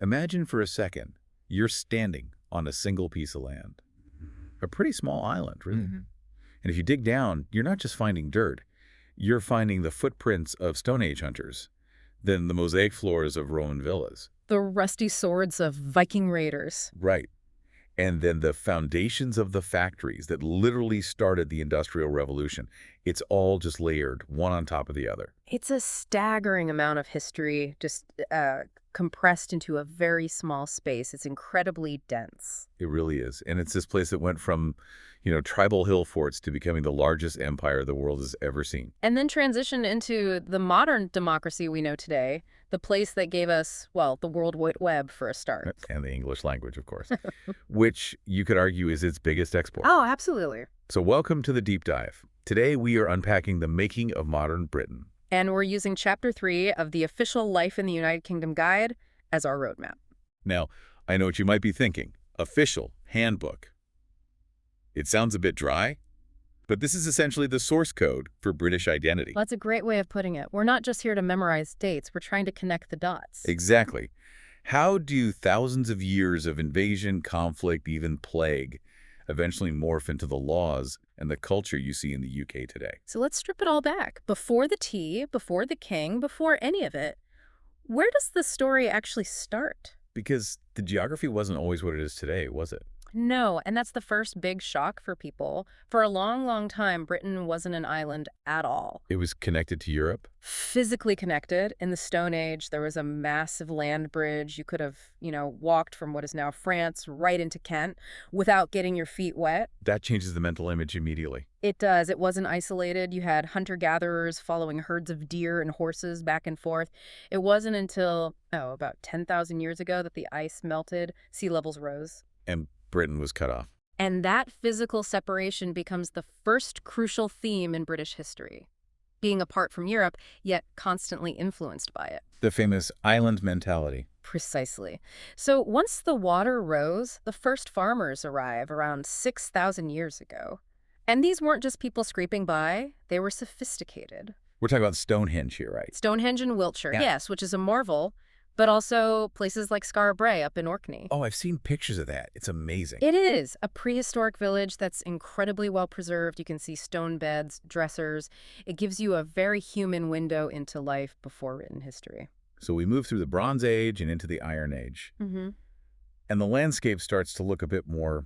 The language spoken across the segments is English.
Imagine for a second, you're standing on a single piece of land. A pretty small island, really. Mm-hmm. And if you dig down, you're not just finding dirt. You're finding the footprints of Stone Age hunters, then the mosaic floors of Roman villas. The rusty swords of Viking raiders. Right. And then the foundations of the factories that literally started the Industrial Revolution. It's all just layered, one on top of the other. It's a staggering amount of history, just compressed into a very small space. It's incredibly dense. It really is. And it's this place that went from, tribal hill forts to becoming the largest empire the world has ever seen. And then transitioned into the modern democracy we know today, the place that gave us, well, the World Wide Web for a start. And the English language, of course, which you could argue is its biggest export. Oh, absolutely. So welcome to the deep dive. Today we are unpacking the making of modern Britain. And we're using Chapter 3 of the Official Life in the United Kingdom Guide as our roadmap. Now, I know what you might be thinking. Official handbook. It sounds a bit dry, but this is essentially the source code for British identity. Well, that's a great way of putting it. We're not just here to memorize dates. We're trying to connect the dots. Exactly. How do thousands of years of invasion, conflict, even plague eventually morph into the laws and the culture you see in the UK today? So let's strip it all back. Before the tea, before the king, before any of it, where does the story actually start? Because the geography wasn't always what it is today, was it? No, and that's the first big shock for people. For a long, long time, Britain wasn't an island at all. It was connected to Europe? Physically connected. In the Stone Age, there was a massive land bridge. You could have, walked from what is now France right into Kent without getting your feet wet. That changes the mental image immediately. It does. It wasn't isolated. You had hunter-gatherers following herds of deer and horses back and forth. It wasn't until, about 10,000 years ago that the ice melted, sea levels rose. And Britain was cut off. And that physical separation becomes the first crucial theme in British history, being apart from Europe, yet constantly influenced by it. The famous island mentality. Precisely. So once the water rose, the first farmers arrive around 6,000 years ago. And these weren't just people scraping by, they were sophisticated. We're talking about Stonehenge here, right? Stonehenge in Wiltshire, Yeah. yes, which is a marvel, but also places like Skara Brae up in Orkney. Oh, I've seen pictures of that. It's amazing. It is a prehistoric village that's incredibly well preserved. You can see stone beds, dressers. It gives you a very human window into life before written history. So we move through the Bronze Age and into the Iron Age. Mm-hmm. And the landscape starts to look a bit more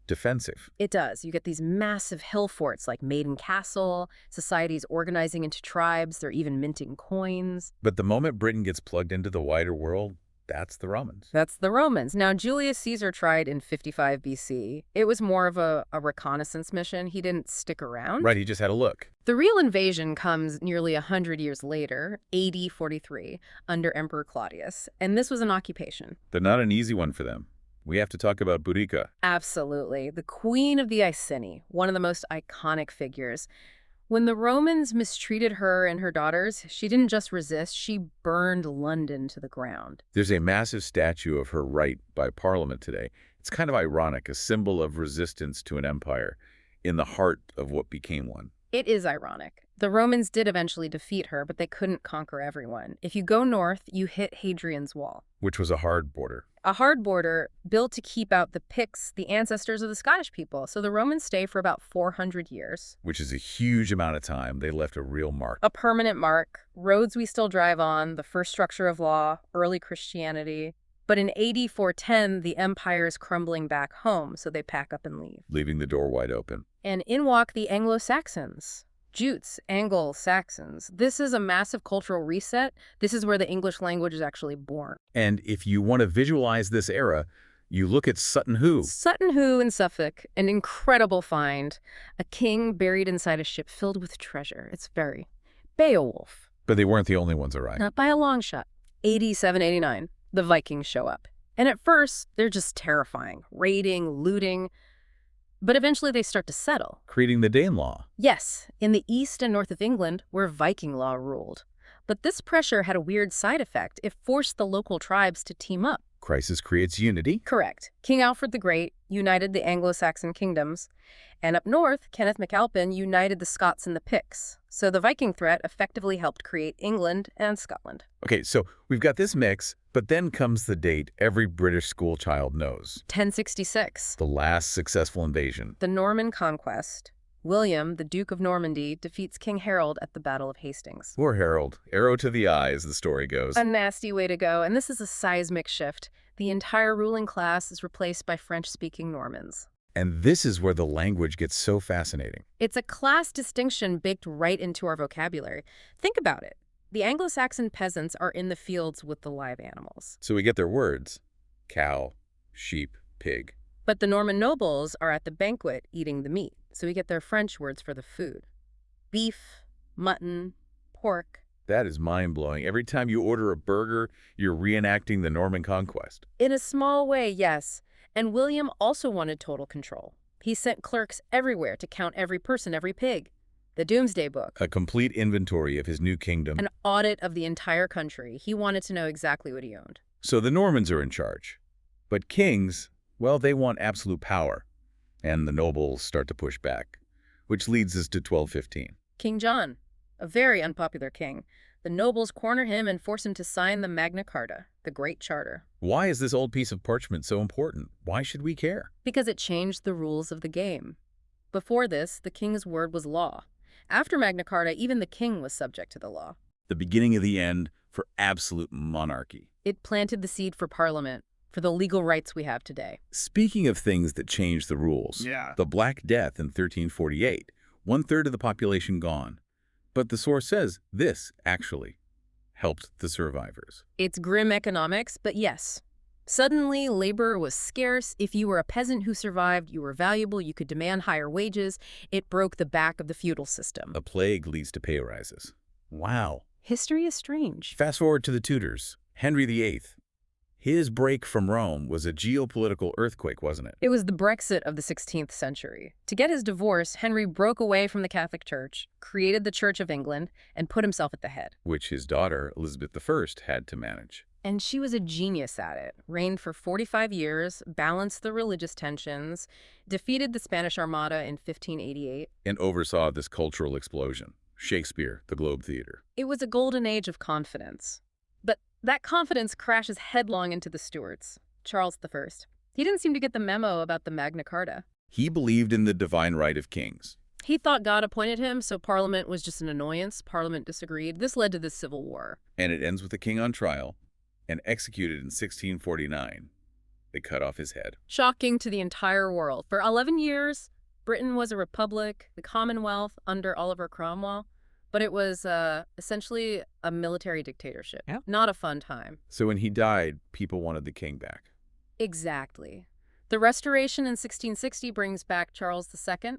defensive. It does. You get these massive hill forts like Maiden Castle, societies organizing into tribes. They're even minting coins. But the moment Britain gets plugged into the wider world, that's the Romans. That's the Romans. Now, Julius Caesar tried in 55 BC. It was more of a reconnaissance mission. He didn't stick around. Right, he just had a look. The real invasion comes nearly 100 years later, AD 43, under Emperor Claudius. And this was an occupation. They're not an easy one for them. We have to talk about Boudica. Absolutely. The Queen of the Iceni, one of the most iconic figures. When the Romans mistreated her and her daughters, she didn't just resist, she burned London to the ground. There's a massive statue of her right by Parliament today. It's kind of ironic, a symbol of resistance to an empire in the heart of what became one. It is ironic. The Romans did eventually defeat her, but they couldn't conquer everyone. If you go north, you hit Hadrian's Wall. Which was a hard border. A hard border built to keep out the Picts, the ancestors of the Scottish people. So the Romans stay for about 400 years. Which is a huge amount of time. They left a real mark. A permanent mark, roads we still drive on, the first structure of law, early Christianity. But in AD 410, the empire is crumbling back home, so they pack up and leave. Leaving the door wide open. And in walk the Anglo-Saxons. Jutes, Anglo-Saxons. This is a massive cultural reset. This is where the English language is actually born. And if you want to visualize this era, you look at Sutton Hoo. Sutton Hoo in Suffolk, an incredible find. A king buried inside a ship filled with treasure. It's very Beowulf. But they weren't the only ones, all right? Not by a long shot. AD 789, the Vikings show up. And at first, they're just terrifying. Raiding, looting. But eventually they start to settle. Creating the Danelaw. Yes, in the east and north of England, where Viking law ruled. But this pressure had a weird side effect. It forced the local tribes to team up. Crisis creates unity. Correct. King Alfred the Great united the Anglo-Saxon kingdoms. And up north, Kenneth MacAlpin united the Scots and the Picts. So the Viking threat effectively helped create England and Scotland. Okay, so we've got this mix, But then comes the date every British schoolchild knows. 1066. The last successful invasion. The Norman Conquest. William, the Duke of Normandy, defeats King Harold at the Battle of Hastings. Poor Harold. Arrow to the eye, as the story goes. A nasty way to go, and this is a seismic shift. The entire ruling class is replaced by French-speaking Normans. And this is where the language gets so fascinating. It's a class distinction baked right into our vocabulary. Think about it. The Anglo-Saxon peasants are in the fields with the live animals. So we get their words: cow, sheep, pig. But the Norman nobles are at the banquet eating the meat, so we get their French words for the food. Beef, mutton, pork. That is mind-blowing. Every time you order a burger, you're reenacting the Norman conquest. In a small way, yes. And William also wanted total control. He sent clerks everywhere to count every person, every pig. The Doomsday Book. A complete inventory of his new kingdom. An audit of the entire country. He wanted to know exactly what he owned. So the Normans are in charge. But kings, well, they want absolute power. And the nobles start to push back. Which leads us to 1215. King John, a very unpopular king. The nobles corner him and force him to sign the Magna Carta, the Great Charter. Why is this old piece of parchment so important? Why should we care? Because it changed the rules of the game. Before this, the king's word was law. After Magna Carta, even the king was subject to the law. The beginning of the end for absolute monarchy. It planted the seed for Parliament, for the legal rights we have today. Speaking of things that changed the rules, the Black Death in 1348, 1/3 of the population gone. But the source says this, actually, helped the survivors. It's grim economics, but yes. Suddenly, labor was scarce. If you were a peasant who survived, you were valuable, you could demand higher wages. It broke the back of the feudal system. A plague leads to pay rises. Wow. History is strange. Fast forward to the Tudors. Henry VIII. His break from Rome was a geopolitical earthquake, wasn't it? It was the Brexit of the 16th century. To get his divorce, Henry broke away from the Catholic Church, created the Church of England, and put himself at the head. Which his daughter, Elizabeth I, had to manage. And she was a genius at it. Reigned for 45 years, balanced the religious tensions, defeated the Spanish Armada in 1588. And oversaw this cultural explosion. Shakespeare, the Globe Theater. It was a golden age of confidence. But that confidence crashes headlong into the Stuarts. Charles I. He didn't seem to get the memo about the Magna Carta. He believed in the divine right of kings. He thought God appointed him, so Parliament was just an annoyance. Parliament disagreed. This led to the Civil War. And it ends with the king on trial and executed in 1649. They cut off his head. Shocking to the entire world. For 11 years, Britain was a republic, the Commonwealth under Oliver Cromwell. But it was essentially a military dictatorship. Yeah. Not a fun time. So when he died, people wanted the king back. Exactly. The Restoration in 1660 brings back Charles II,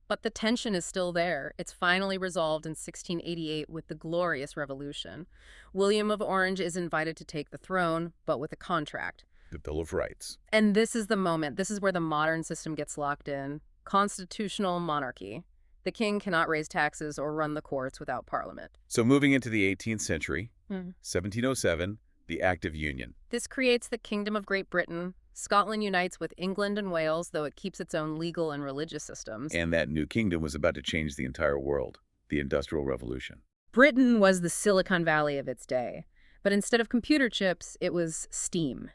but the tension is still there. It's finally resolved in 1688 with the Glorious Revolution. William of Orange is invited to take the throne, but with a contract. The Bill of Rights. And this is the moment. This is where the modern system gets locked in. Constitutional monarchy. The king cannot raise taxes or run the courts without Parliament. So moving into the 18th century, 1707, the Act of Union. This creates the Kingdom of Great Britain. Scotland unites with England and Wales, though it keeps its own legal and religious systems. And that new kingdom was about to change the entire world, the Industrial Revolution. Britain was the Silicon Valley of its day. But instead of computer chips, it was steam.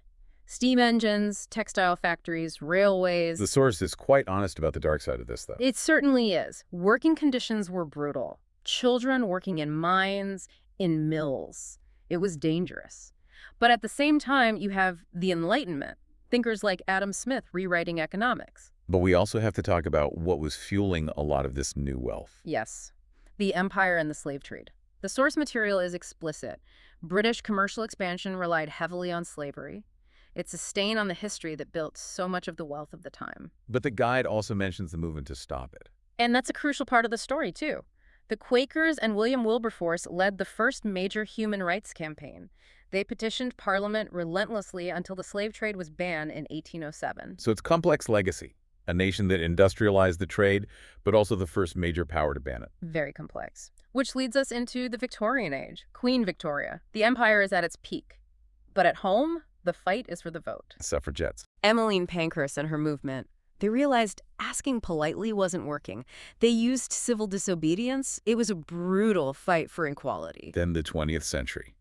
Steam engines, textile factories, railways. The source is quite honest about the dark side of this, though. It certainly is. Working conditions were brutal. Children working in mines, in mills. It was dangerous. But at the same time, you have the Enlightenment. Thinkers like Adam Smith rewriting economics. But we also have to talk about what was fueling a lot of this new wealth. Yes. The empire and the slave trade. The source material is explicit. British commercial expansion relied heavily on slavery. It's a stain on the history that built so much of the wealth of the time. But the guide also mentions the movement to stop it. And that's a crucial part of the story, too. The Quakers and William Wilberforce led the first major human rights campaign. They petitioned Parliament relentlessly until the slave trade was banned in 1807. So it's complex legacy. A nation that industrialized the trade, but also the first major power to ban it. Very complex. Which leads us into the Victorian age. Queen Victoria. The empire is at its peak. But at home, the fight is for the vote. Suffragettes. Emmeline Pankhurst and her movement. They realized asking politely wasn't working. They used civil disobedience. It was a brutal fight for equality. Then the 20th century.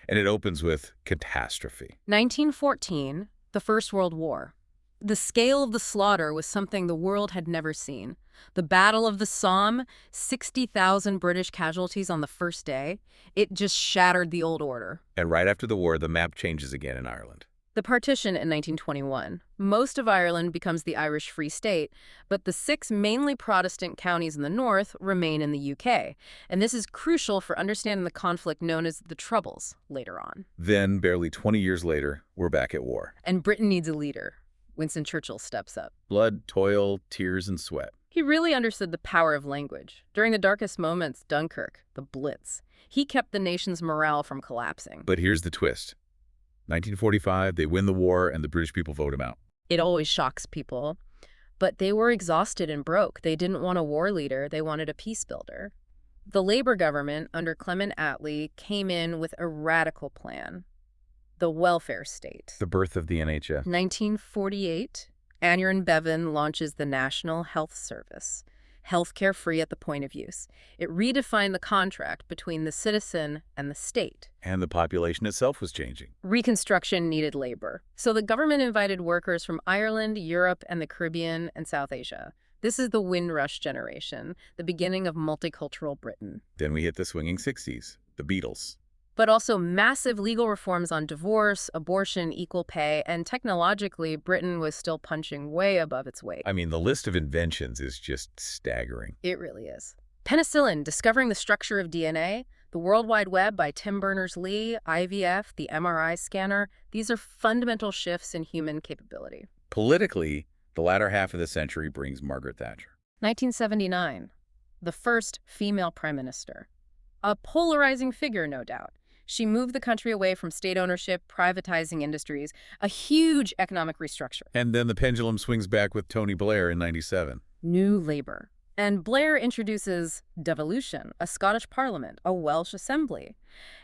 And it opens with catastrophe. 1914, the First World War. The scale of the slaughter was something the world had never seen. The Battle of the Somme, 60,000 British casualties on the first day. It just shattered the old order. And right after the war, the map changes again in Ireland. The partition in 1921. Most of Ireland becomes the Irish Free State, but the 6 mainly Protestant counties in the north remain in the UK. And this is crucial for understanding the conflict known as the Troubles later on. Then, barely 20 years later, we're back at war. And Britain needs a leader. Winston Churchill steps up. Blood, toil, tears, and sweat. He really understood the power of language. During the darkest moments, Dunkirk, the Blitz, he kept the nation's morale from collapsing. But here's the twist. 1945, they win the war and the British people vote him out. It always shocks people. But they were exhausted and broke. They didn't want a war leader. They wanted a peace builder. The Labour government, under Clement Attlee, came in with a radical plan. The welfare state. The birth of the NHS. 1948, Aneurin Bevan launches the National Health Service. Healthcare free at the point of use. It redefined the contract between the citizen and the state. And the population itself was changing. Reconstruction needed labor. So the government invited workers from Ireland, Europe, and the Caribbean and South Asia. This is the Windrush generation, the beginning of multicultural Britain. Then we hit the swinging 60s, the Beatles. But also massive legal reforms on divorce, abortion, equal pay, and technologically, Britain was still punching way above its weight. I mean, the list of inventions is just staggering. It really is. Penicillin, discovering the structure of DNA, the World Wide Web by Tim Berners-Lee, IVF, the MRI scanner, these are fundamental shifts in human capability. Politically, the latter half of the century brings Margaret Thatcher. 1979, the first female prime minister. A polarizing figure, no doubt. She moved the country away from state ownership, privatizing industries, a huge economic restructure. And then the pendulum swings back with Tony Blair in 97. New Labour. And Blair introduces devolution, a Scottish parliament, a Welsh assembly.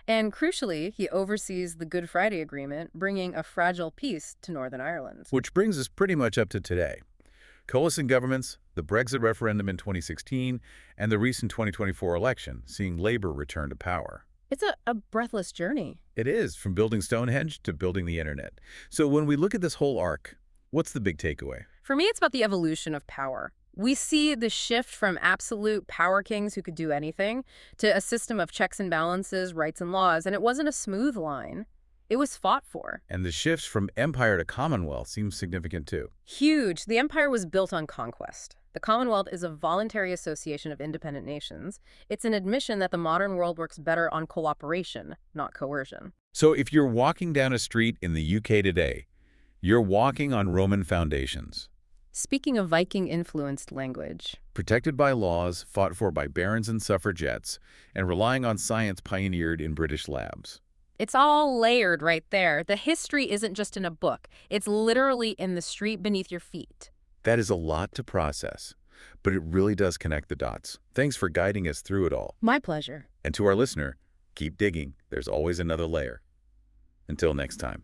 And crucially, he oversees the Good Friday Agreement, bringing a fragile peace to Northern Ireland. Which brings us pretty much up to today. Coalition governments, the Brexit referendum in 2016, and the recent 2024 election, seeing Labour return to power. It's a breathless journey. It is, from building Stonehenge to building the internet. So when we look at this whole arc, what's the big takeaway? For me, it's about the evolution of power. We see the shift from absolute power kings who could do anything to a system of checks and balances, rights and laws, and it wasn't a smooth line. It was fought for. And the shifts from empire to commonwealth seems significant too. Huge. The empire was built on conquest. The Commonwealth is a voluntary association of independent nations. It's an admission that the modern world works better on cooperation, not coercion. So if you're walking down a street in the UK today, you're walking on Roman foundations. Speaking of Viking-influenced language. Protected by laws, fought for by barons and suffragettes, and relying on science pioneered in British labs. It's all layered right there. The history isn't just in a book. It's literally in the street beneath your feet. That is a lot to process, but it really does connect the dots. Thanks for guiding us through it all. My pleasure. And to our listener, keep digging. There's always another layer. Until next time.